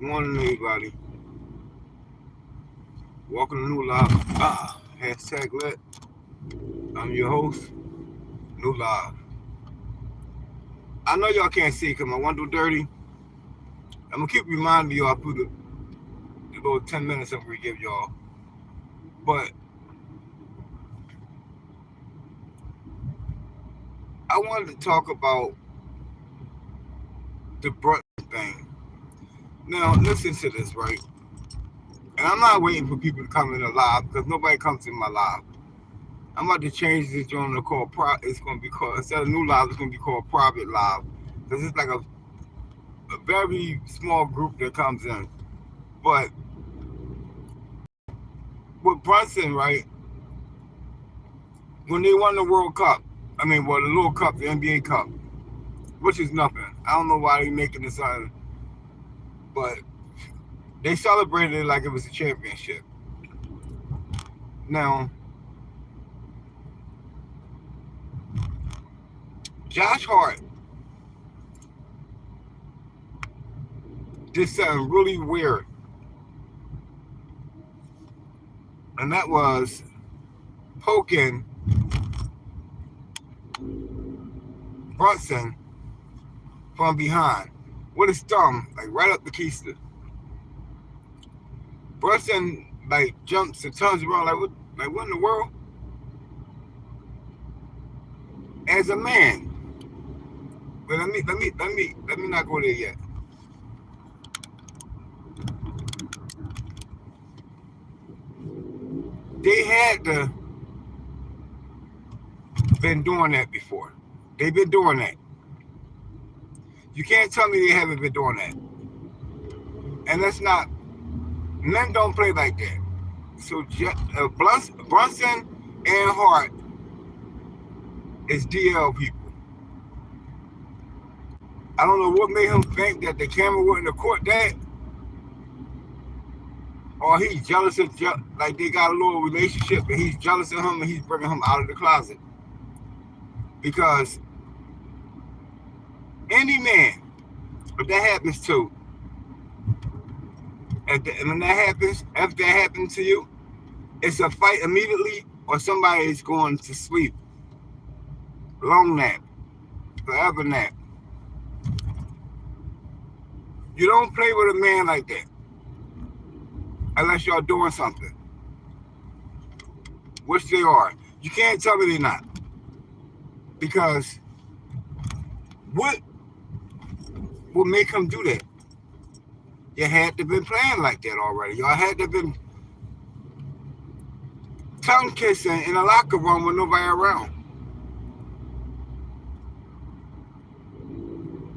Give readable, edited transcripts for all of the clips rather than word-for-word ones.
morning, everybody. Welcome to New Live. Hashtag lit. I'm your host, New Live. I know y'all can't see because my window dirty. I'm going to keep reminding y'all through the little 10 minutes I'm going to give y'all. But I wanted to talk about the Brunson thing. Now, listen to this, right? And I'm not waiting for people to come in the live because nobody comes in my live. I'm about to change this joint to call it's going to be called, instead of New Live, it's going to be called Private Live. Because it's like a very small group that comes in. But with Brunson, right, when they won the World Cup, the little cup, the NBA Cup, which is nothing. I don't know why they making this on, but they celebrated it like it was a championship. Now, Josh Hart did something really weird. And that was poking Brunson from behind with his thumb, like right up the keister. Brunson jumps and turns around what in the world? As a man. But let me not go there yet. They had to been doing that before. They've been doing that. You can't tell me they haven't been doing that. And that's not, men don't play like that. So Brunson and Hart is DL people. I don't know what made him think that the camera wouldn't have caught that. Or he's jealous of, like they got a little relationship and he's jealous of him and he's bringing him out of the closet. Because any man, if that happens to, if that happens to you, it's a fight immediately or somebody is going to sleep. Long nap, forever nap. You don't play with a man like that unless y'all doing something, which they are. You can't tell me they're not. Because what will make him do that? You had to been playing like that already. Y'all had to been tongue kissing in a locker room with nobody around.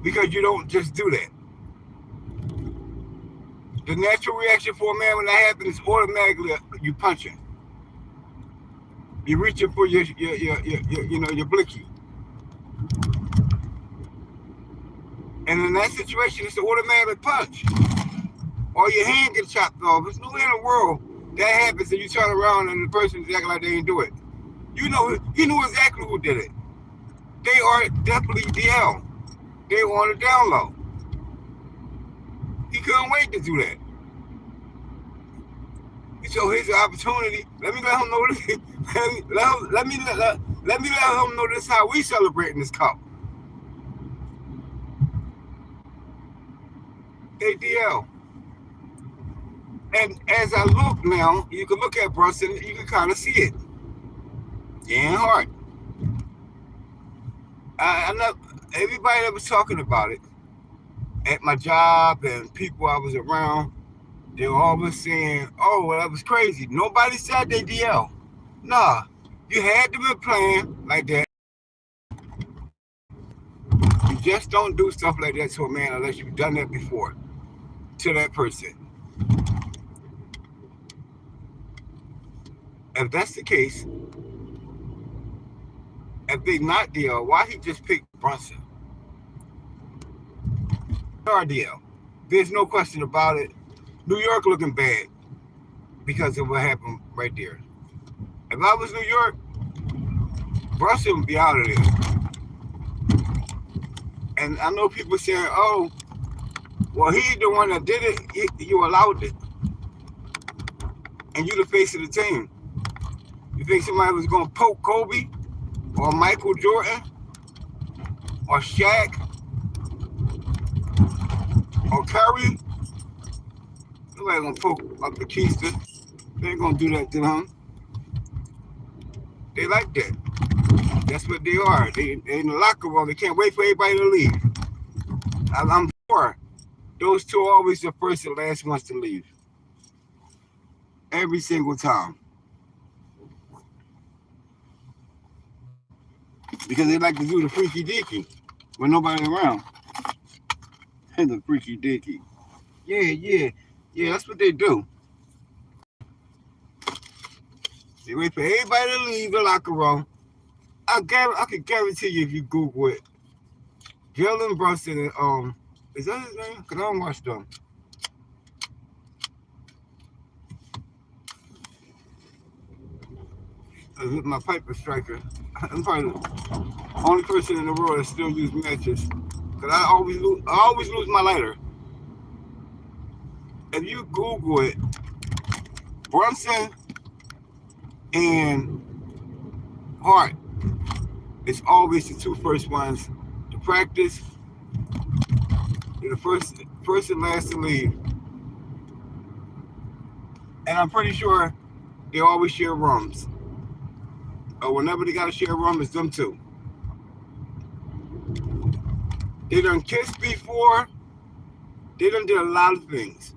Because you don't just do that. The natural reaction for a man when that happens is automatically you punching. You're reaching for your blicky. And in that situation, it's an automatic punch. Or your hand gets chopped off. There's no way in the world that happens and you turn around and the person's acting like they didn't do it. You know, he knew exactly who did it. They are definitely DL. They were on the down low. He couldn't wait to do that. So here's an opportunity. Let me let him know this. Let me let him know this how we celebrating this cup. ADL. And as I look now, you can look at Brunson, you can kind of see it. Yeah, Hart. I know everybody that was talking about it at my job and people I was around, they were always saying, oh, well, that was crazy. Nobody said they DL. Nah, you had to be playing like that. You just don't do stuff like that to a man unless you've done that before to that person. If that's the case, if they not DL, why he just picked Brunson? RDL. There's no question about it. New York looking bad because of what happened right there. If I was New York, Brunson would be out of there. And I know people saying, oh, Well, he's the one that did it. You allowed it, and you the face of the team. You think somebody was gonna poke Kobe or Michael Jordan or Shaq or Curry? Nobody gonna poke up Batista. They ain't gonna do that to him. They like that. That's what they are. They in the locker room. They can't wait for everybody to leave. I'm sure those two are always the first and last ones to leave. Every single time. Because they like to do the freaky deaky when nobody's around. And the freaky deaky. Yeah, that's what they do. They wait for everybody to leave the locker room. I can guarantee you if you Google it, Jalen Brunson and is that his name? Cause I don't watch them. My Piper striker. I'm probably the only person in the world that still use matches. Cause I always lose my lighter. If you Google it, Brunson and Hart, it's always the two first ones to practice. They're the first and last to leave. And I'm pretty sure they always share rooms. Or whenever they gotta share a room, it's them two. They done kissed before. They done did a lot of things.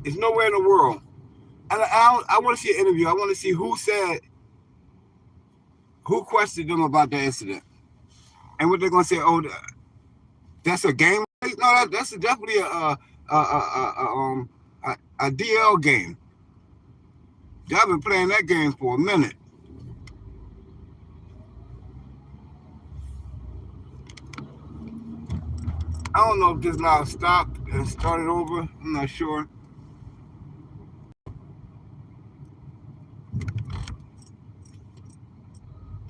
There's nowhere in the world. And I want to see an interview. I want to see who questioned them about the incident. And what they're gonna say, oh, that's a game. No, that's definitely a DL game. Y'all been playing that game for a minute. I don't know if this now stopped and started over. I'm not sure.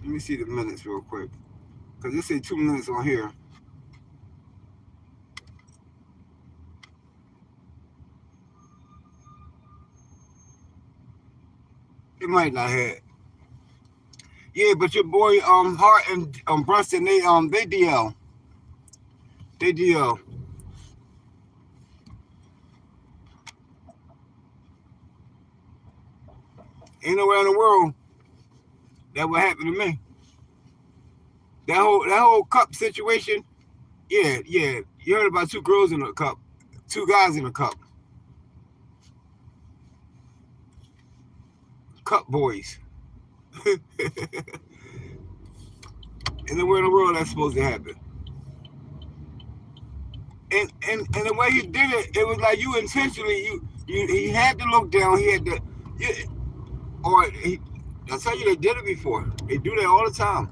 Let me see the minutes real quick. Because it say 2 minutes on here. It might not have. Yeah, but your boy Hart and Brunson, they DL. They DL. Ain't nowhere in the world that would happen to me. That whole cup situation, yeah. You heard about two girls in a cup, two guys in a cup. Cup boys. Ain't nowhere in the world that's supposed to happen. And the way he did it, it was like you intentionally he had to look down. He had to, I tell you, they did it before. They do that all the time.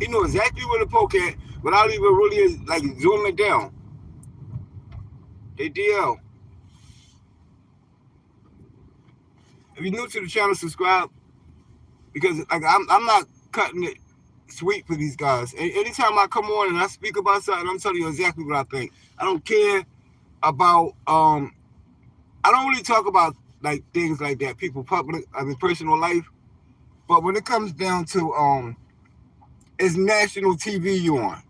He knew exactly where to poke at without even really like zooming down. They DL. If you're new to the channel, subscribe because like I'm not cutting it sweet for these guys. Anytime I come on and I speak about something, I'm telling you exactly what I think. I don't care about I don't really talk about like things like that, personal life. But when it comes down to it's national TV you on.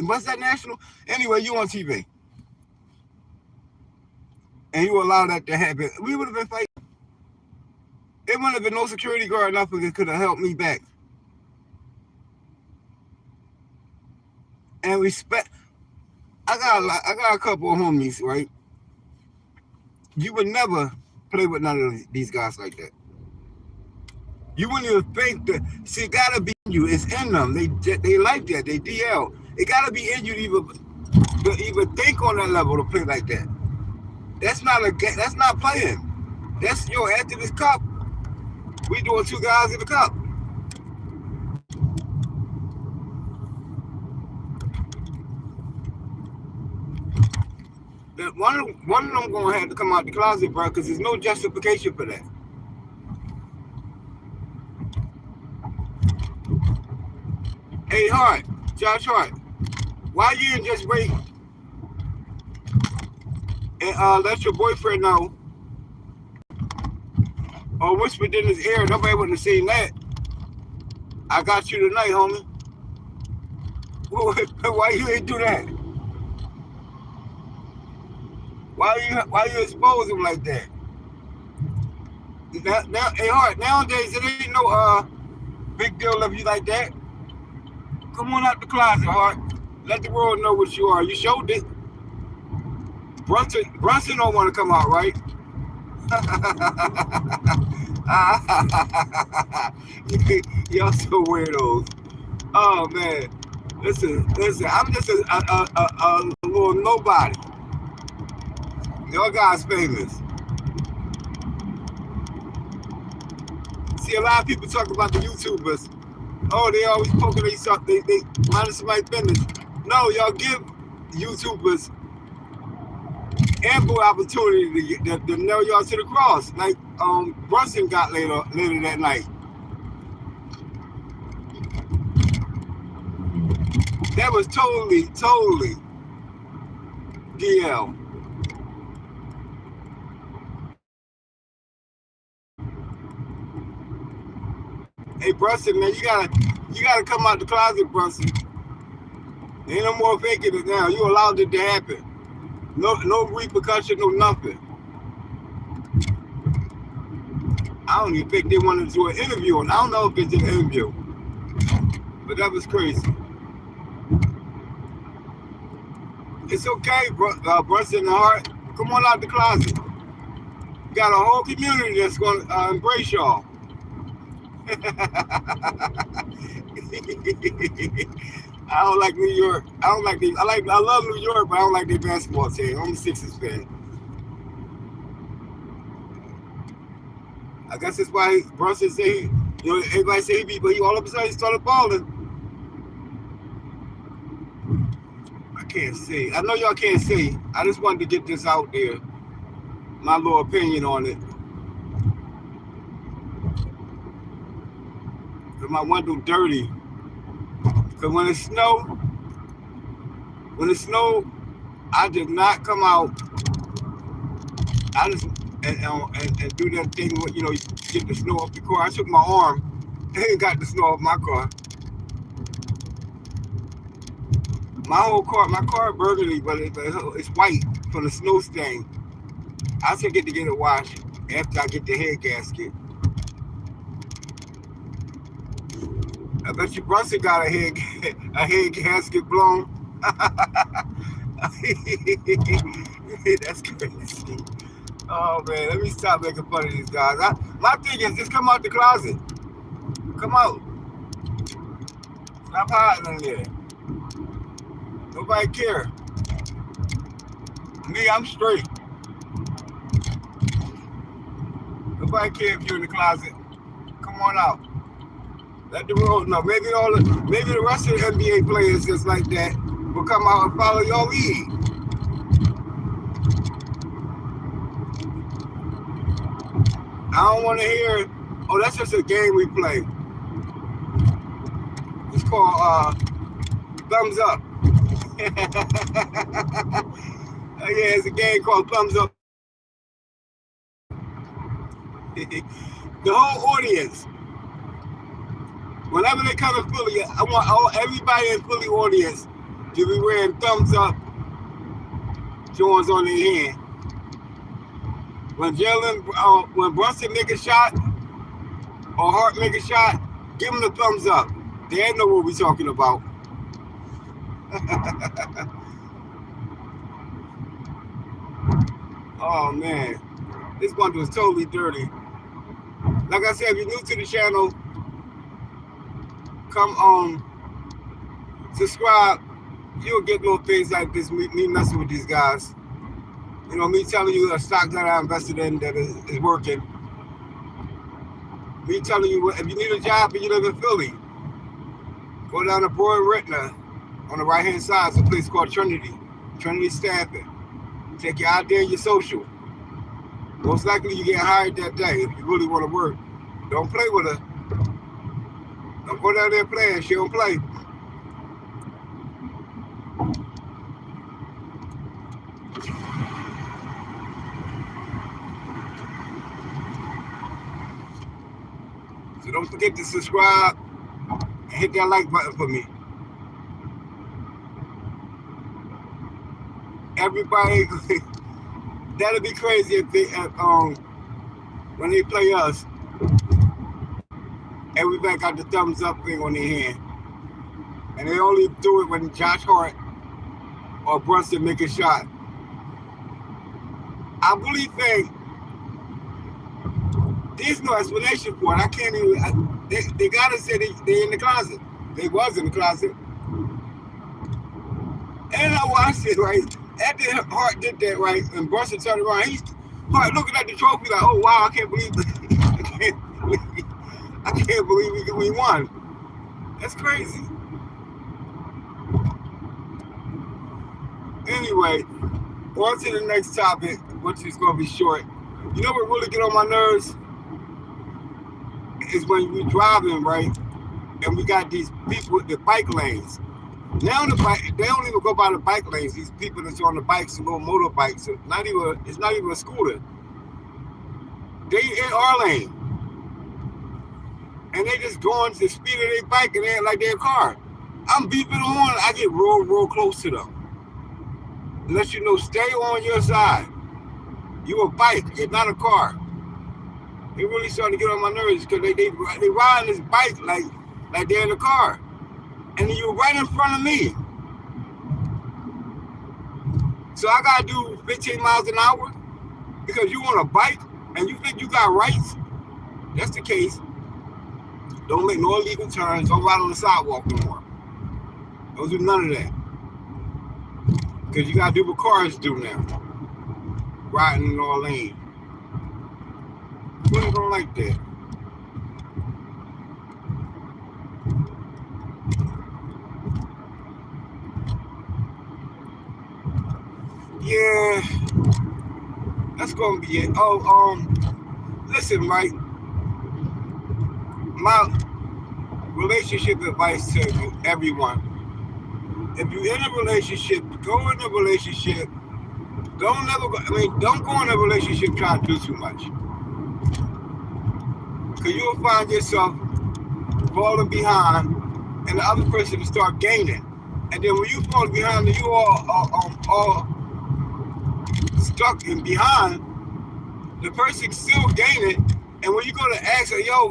What's that national? Anyway, you on TV. And you allow that to happen. We would have been fighting. It wouldn't have been no security guard nothing that could have helped me back. And respect. I got a couple of homies, right? You would never play with none of these guys like that. You wouldn't even think that. See, it gotta be in you. It's in them. They like that. They DL. It gotta be in you to even think on that level to play like that. That's not a game. That's not playing. That's after this cup, we doing two guys in the cup. One of them gonna have to come out the closet, bro, because there's no justification for that. Hey, Josh Hart, why you didn't just wait and let your boyfriend know, or whispered in his ear. Nobody wouldn't have seen that. I got you tonight, homie. Why you ain't do that? Why you expose him like that? Now, hey, Hart, nowadays it ain't no big deal if you like that. Come on out the closet, Hart. Let the world know what you are. You showed it. Brunson don't want to come out, right? Y'all so weirdos. Oh man, listen. I'm just a little nobody. Y'all guys famous. See, a lot of people talk about the YouTubers. Oh, they always poking they mind somebody business. No, y'all give YouTubers ample opportunity to nail y'all to the cross, like Brunson got later that night. That was totally DL. Hey Brunson, man, you gotta come out the closet, Brunson. Ain't no more faking it now. You allowed it to happen. No repercussion, no nothing. I don't even think they wanted to do an interview, and I don't know if they did an interview, but that was crazy. It's okay, Brunson and Hart. Come on out the closet. You got a whole community that's going to embrace y'all. I don't like New York. I love New York, but I don't like their basketball team. I'm a Sixers fan. I guess that's why Brunson say, everybody say he beat, but he all of a sudden he started balling. I can't see. I know y'all can't see. I just wanted to get this out there. My little opinion on it. Cause my window dirty. Cause when it snowed, I did not come out. I just and do that thing where you get the snow off the car. I took my arm and got the snow off my car. My car burgundy, but it's white from the snow stain. I still get to get it washed after I get the head gasket. I bet you Brunson got a head gasket blown. That's crazy. Oh man, let me stop making fun of these guys. My thing is just come out the closet. Come out. Stop hiding in there. Nobody care. Me, I'm straight. Nobody care if you're in the closet. Come on out. Let the world know. Maybe the rest of the NBA players just like that will come out and follow your lead. I don't want to hear, oh, that's just a game we play. It's called Thumbs Up. Yeah, it's a game called Thumbs Up. The whole audience, whenever they come to Philly, I want everybody in Philly audience to be wearing thumbs up joints on their hand. When Brunson make a shot or Hart make a shot, give them the thumbs up. They know what we're talking about. Oh man, this one was totally dirty. Like I said, if you're new to the channel, come subscribe. You'll get little things like this, me messing with these guys. Me telling you a stock that I invested in that is working. Me telling you if you need a job and you live in Philly, go down to Broad Rittner on the right hand side. It's a place called Trinity Staffing. Take your ID and your social. Most likely you get hired that day if you really want to work. Don't play with her. Don't go down there playing. She don't play. Don't forget to subscribe and hit that like button for me. Everybody, that'll be crazy if they when they play us. Everybody got the thumbs up thing on their hand, and they only do it when Josh Hart or Brunson make a shot. I really think there's no explanation for it. I can't even. They gotta say they in the closet. They was in the closet, and I watched it right after Hart did that right, and Brunson turned around. He's Hart looking at the trophy like, oh wow, I can't believe I can't believe we won. That's crazy. Anyway, on to the next topic, which is going to be short. You know what really get on my nerves? Is when we're driving, right? And we got these people with the bike lanes. Now they don't even go by the bike lanes. These people that's on the bikes, the little motorbikes, it's not even a scooter. They in our lane. And they just going to the speed of their bike and they act like their car. I'm beeping the horn, I get real close to them. Let you know, stay on your side. You a bike, it's not a car. They really starting to get on my nerves because they ride this bike like they're in a car. And you're right in front of me. So I gotta do 15 miles an hour because you on a bike and you think you got rights? That's the case. Don't make no illegal turns. Don't ride on the sidewalk no more. Don't do none of that. Because you got to do what cars do now. Riding in all lane. People don't like that. Yeah. That's going to be it. Listen, right? My relationship advice to everyone. If you're in a relationship, go in a relationship. Don't go in a relationship trying to do too much. Because you'll find yourself falling behind and the other person will start gaining. And then when you fall behind and you all stuck in behind, the person's still gaining. And when you go to ask her, yo,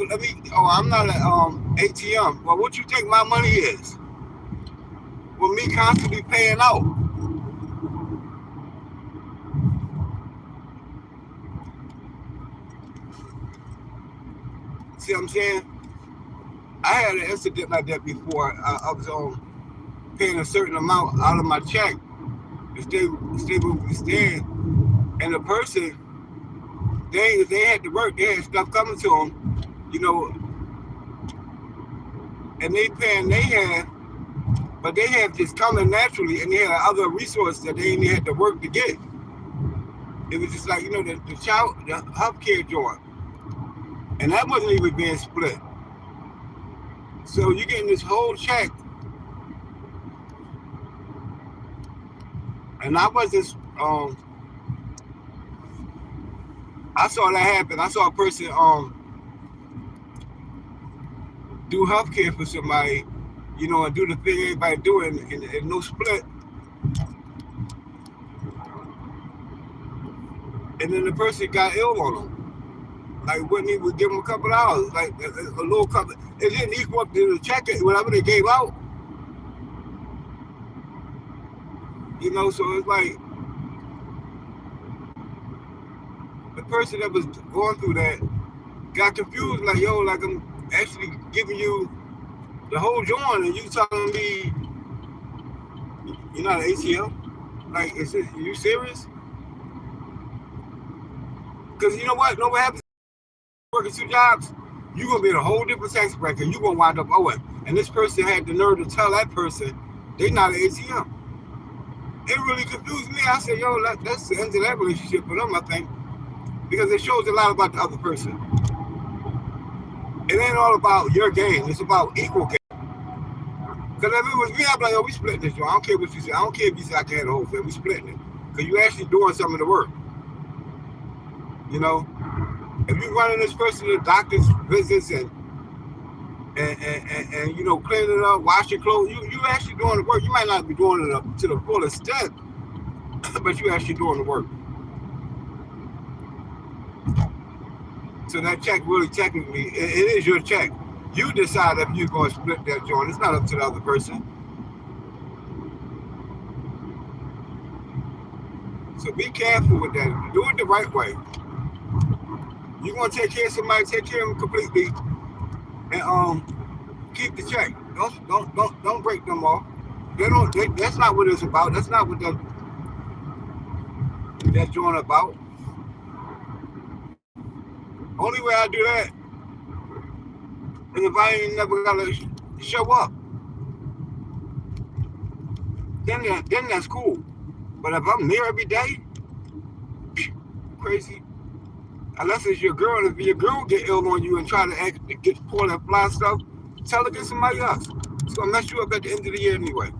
I'm not an ATM. Well, what you think my money is? With me constantly paying out. See what I'm saying? I had an incident like that before. I was paying a certain amount out of my check to stay where we stand. And the person, they had to work. They had stuff coming to them, and they paying they had, but they had this coming naturally, and they had other resources that they didn't have to work to get. It was just like, the health care joint. And that wasn't even being split. So you're getting this whole check. And I wasn't, I saw that happen. I saw a person do healthcare for somebody, and do the thing everybody doing and no split. And then the person got ill on them. Like, wouldn't even give them a couple hours, like a little couple. It didn't equal up to the check, whatever they gave out. So it's like, the person that was going through that got confused, like, yo, like I'm actually giving you the whole joint and you telling me you're not an ATM? Like, you serious? Because you know what? Know what happens? Working 2 jobs, you're going to be in a whole different tax bracket. You're going to wind up owing. And this person had the nerve to tell that person they're not an ATM. It really confused me. I said, yo, that's the end of that relationship for them, I think. Because it shows a lot about the other person. It ain't all about your game. It's about equal game. Because if it was me, I'd be like, yo, we splitting this, yo. I don't care what you say. I don't care if you say I can have the whole thing. We splitting it. Because you actually doing some of the work. If you're running this person to doctor's visits and and clean it up, wash your clothes. You actually doing the work. You might not be doing it up to the full extent, but you actually doing the work. So that check really technically, it is your check. You decide if you're going to split that joint. It's not up to the other person. So be careful with that. Do it the right way. You're gonna take care of somebody, take care of them completely, and keep the check. Don't break them off. They don't. That's not what it's about. That's not what that joint about. Only way I do that is if I ain't never gotta show up. Then that's cool. But if I'm there every day, crazy. Unless it's your girl, if your girl get ill on you and try to get pull that fly stuff, tell her to get somebody else. It's gonna mess you up at the end of the year anyway.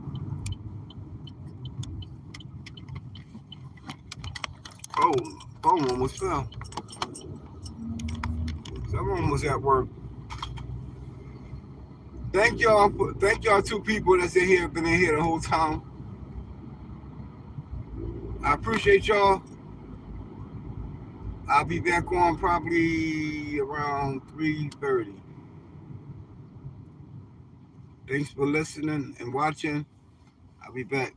Oh, phone almost fell. Someone was at work. Thank y'all two people that's in here, been in here the whole time. I appreciate y'all. I'll be back on probably around 3:30. Thanks for listening and watching. I'll be back.